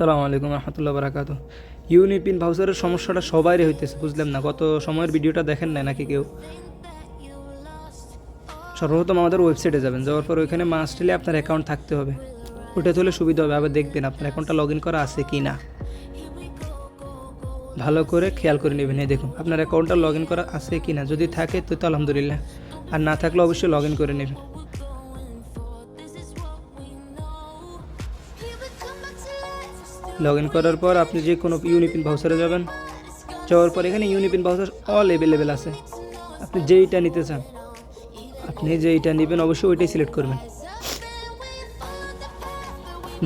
আসসালামু আলাইকুম রহমতুল্লাহ বারাকাতু। ইউনিপিন ভাউচারের সমস্যাটা সবারই হইতেছে, বুঝলাম না গত সময়ের ভিডিওটা দেখেন নাই নাকি কেউ? সর্বপ্রথম আমাদের ওয়েবসাইটে যাবেন, যাওয়ার পর ওইখানে মাস্টলি আপনার অ্যাকাউন্ট থাকতে হবে। ওটা হলে সুবিধা হবে, আবার দেখবেন আপনার অ্যাকাউন্টটা লগ ইন করা আছে কি না, ভালো করে খেয়াল করে নেবেন। এই দেখুন আপনার অ্যাকাউন্টটা লগ ইন করা আছে কি না, যদি থাকে তো আলহামদুলিল্লাহ, আর না থাকলে অবশ্যই লগ ইন করে নেবেন। লগ ইন করার পর আপনি যে কোনো ইউনিপিন ভাউচারে যাবেন, যাওয়ার পর এখানে ইউনিপিন ভাউচার অল অ্যাভেলেবেল আছে। আপনি যেইটা নিতে চান, আপনি যেইটা নেবেন অবশ্যই ওইটাই সিলেক্ট করবেন।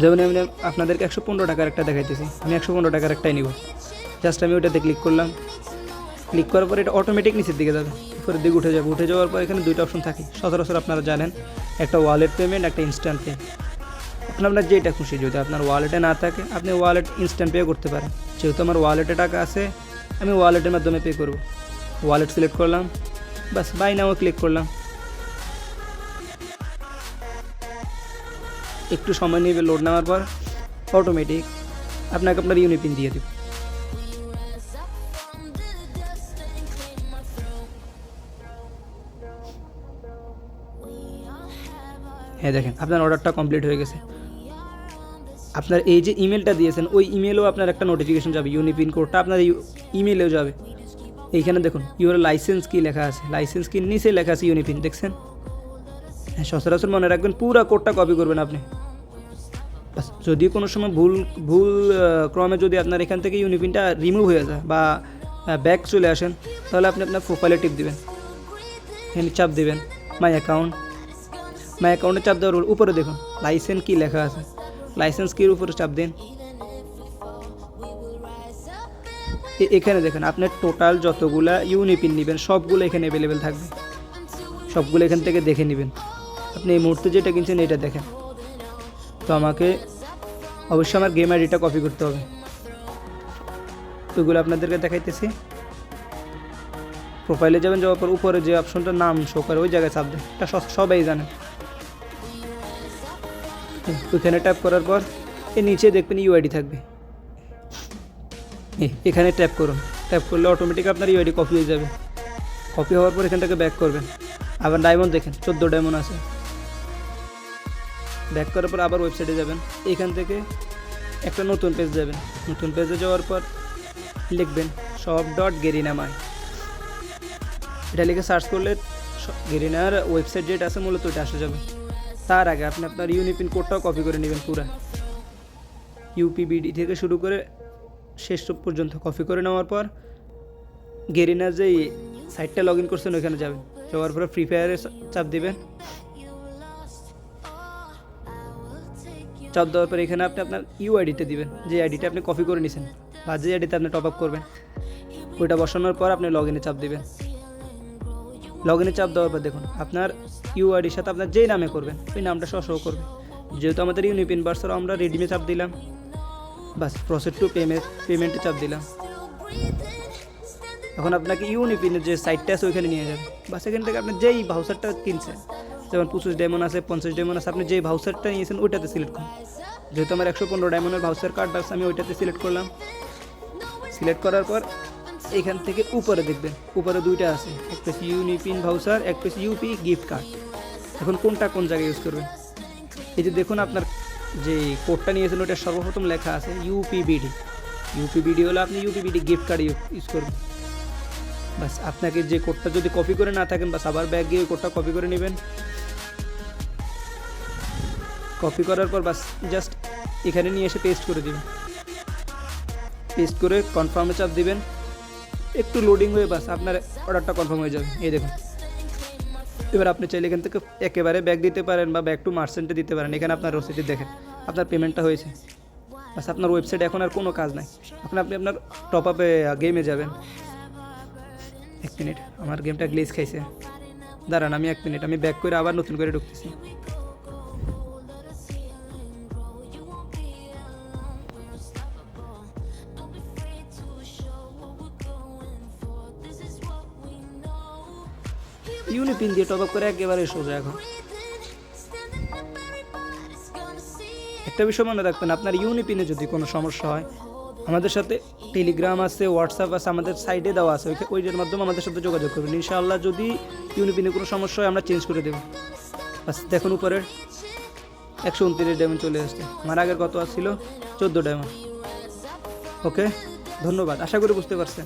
যেমন আমি আপনাদেরকে 115 টাকার একটা দেখাইতেছি, আমি 115 টাকার একটাই নিব। জাস্ট আমি ওইটাতে ক্লিক করলাম, ক্লিক করার পর এটা অটোমেটিক নিচের দিকে যাবে, উপরের দিকে উঠে যাবে। উঠে যাওয়ার পর এখানে দুইটা অপশন থাকে সচরাচর, আপনারা জানেন, একটা ওয়ালেট পেমেন্ট, একটা ইনস্ট্যান্ট পে। আপনার যেটা খুশি, যদি আপনার ওয়ালেটে না থাকে আপনি ওয়ালেট ইনস্ট্যান্ট পে করতে পারেন। যেহেতু আমার ওয়ালেটে টাকা আছে, আমি ওয়ালেটের মাধ্যমে পে করব। ওয়ালেট সিলেক্ট করলাম, বাস বাই নাও ক্লিক করলাম। একটু সময় নেবে, লোড নেওয়ার পর অটোমেটিক আপনাকে আপনার ইউনিপিন দিয়ে দেবে। হ্যাঁ দেখেন আপনার অর্ডারটা কমপ্লিট হয়ে গেছে। আপনার এই যে ইমেলটা দিয়েছেন ওই ইমেলেও আপনার একটা নোটিফিকেশন যাবে, ইউনিপিন কোডটা আপনার ইমেলেও যাবে। এইখানে দেখুন ইউর লাইসেন্স কি লেখা আছে, লাইসেন্স কি নিচে লেখা আছে ইউনিপিন, দেখছেন? হ্যাঁ, সচরাচর মনে রাখবেন, পুরো কোডটা কপি করবেন আপনি। যদি কোনো সময় ভুল ভুল ক্রমে যদি আপনার এখান থেকে ইউনিপিনটা রিমুভ হয়ে যায় বা ব্যাক চলে আসেন, তাহলে আপনি আপনার প্রোফাইলে টিপ দেবেন, এখানে চাপ দেবেন মাই অ্যাকাউন্ট। মাই অ্যাকাউন্টে চাপ দেওয়ার উপরে দেখুন লাইসেন্স কি লেখা আছে, লাইসেন্স কির উপরে চাপ দিন। এখানে দেখেন আপনার টোটাল যতগুলা ইউনিপিন নেবেন সবগুলো এখানে অ্যাভেলেবেল থাকবে, সবগুলো এখান থেকে দেখে নেবেন। আপনি এই মুহূর্তে যেটা কিনছেন এটা দেখেন। তো আমাকে অবশ্যই আমার গেম আইডিটা কপি করতে হবে, ওইগুলো আপনাদেরকে দেখাইতেছি। প্রোফাইলে যাবেন, যাওয়ার পর উপরে যে অপশনটার নাম শো করে ওই জায়গায় চাপ দেন, এটা সবাই জানেন। ওইখানে ট্যাপ করার পর এর নিচে দেখবেন ইউআইডি থাকবে, এখানে ট্যাপ করুন। ট্যাপ করলে অটোমেটিক আপনার ইউআইডি কপি হয়ে যাবে। কপি হওয়ার পর এখান থেকে ব্যাক করবেন। আবার ডায়মন্ড দেখেন 14 ডায়মন্ড আছে। ব্যাক করার পর আবার ওয়েবসাইটে যাবেন, এখান থেকে একটা নতুন পেজ যাবেন। নতুন পেজে যাওয়ার পর লিখবেন shop.garena.my, এটা লিখে সার্চ করলে গেরিনার ওয়েবসাইট যেটা আছে মূলত ওইটা আসে যাবে। তার আগে আপনি আপনার ইউনিপিন কোডটাও কপি করে নেবেন, পুরা ইউপিবিডি থেকে শুরু করে শেষ পর্যন্ত কপি করে নেওয়ার পর গেরিনার যেই সাইটটা লগ ইন করছেন ওইখানে যাবেন। যাওয়ার পরে ফ্রি ফায়ারে চাপ দিবেন। চাপ দেওয়ার পর এখানে আপনি আপনার ইউআইডিটা দিবেন, যে আইডিটা আপনি কপি করে নিয়েছেন বা যে আইডিতে আপনি টপ আপ করবেন, ওইটা বসানোর পর আপনি লগ ইনে চাপ দিবেন। লগ ইনে চাপ দেওয়ার পর দেখুন আপনার ইউআইডির সাথে আপনার যেই নামে করবেন ওই নামটা শো করবে। যেহেতু আমাদের ইউনিপিন বার্সার আমরা রেডিমে চাপ দিলাম, বাস প্রসেস টু পেমেন্টে চাপ দিলাম। এখন আপনাকে ইউনিপিনের যে সাইটটা আছে ওইখানে নিয়ে যাবে। বাস এখান থেকে আপনি যেই ভাউচারটা কিনছেন, যেমন 25 ডায়মন্ড আছে, 50 ডায়মন্ড আছে, আপনি যেই ভাউচারটা নিয়েছেন ওইটাতে সিলেক্ট করুন। যেহেতু আমার 115 ডায়মন্ডের ভাউচার কার্ড আছে, আমি ওইটাতে সিলেক্ট করলাম। সিলেক্ট করার পর এখান থেকে উপরে দেখবেন, উপরে দুইটা আছে, এক পেজ ইউনিপিন ভাউচার, এক পেজ ইউপি গিফট কার্ড। এখন কোনটা কোন জায়গায় ইউজ করবেন? এই যে দেখুন আপনার যে কোডটা নিয়েছেন ওটা সর্বপ্রথম লেখা আছে ইউপিবিডি। ইউপিবিডি হলে আপনি ইউপিবিডি গিফট কার্ড ইউজ করবেন। বাস আপনাকে যে কোডটা যদি কপি করে না থাকেন, বাস আবার ব্যাগ গিয়ে কোডটা কপি করে নেবেন। কপি করার পর বাস জাস্ট এখানে নিয়ে এসে পেস্ট করে দিবেন। পেস্ট করে কনফার্মে চাপ দিবেন। একটু লোডিং হয়ে বাস আপনার অর্ডারটা কনফার্ম হয়ে যাবে। এই দেখুন, এবার আপনি চাইলে এখান থেকে একেবারে ব্যাক দিতে পারেন বা ব্যাক টু মার্চেন্টে দিতে পারেন। এখানে আপনার রসিদে দেখেন আপনার পেমেন্টটা হয়েছে। বাস আপনার ওয়েবসাইটে এখন আর কোনো কাজ নাই, আপনি আপনার টপ আপে গেমে যাবেন। 1 মিনিট, আমার গেমটা গ্লিচ খাইছে, দাঁড়ান আমি 1 মিনিট, আমি ব্যাক করে আবার নতুন করে ঢুকতেছি। ইউনিপিন দিয়ে টপ আপ করে একেবারে সোজা। এখন একটা বিষয় মনে রাখবেন, আপনার ইউনিপিনে যদি কোনো সমস্যা হয়, আমাদের সাথে টেলিগ্রাম আছে, হোয়াটসঅ্যাপ আছে, আমাদের সাইটে দেওয়া আছে, ওইটার মাধ্যমে আমাদের সাথে যোগাযোগ করবেন। ইনশাআল্লাহ যদি ইউনিপিনে কোনো সমস্যা হয় আমরা চেঞ্জ করে দেবো। বাস দেখুন উপরের 129 ডায়মন্ড চলে আসছে, আমার আগের কত আসছিল 14 ডায়মন্ড। ওকে, ধন্যবাদ, আশা করি বুঝতে পারছেন।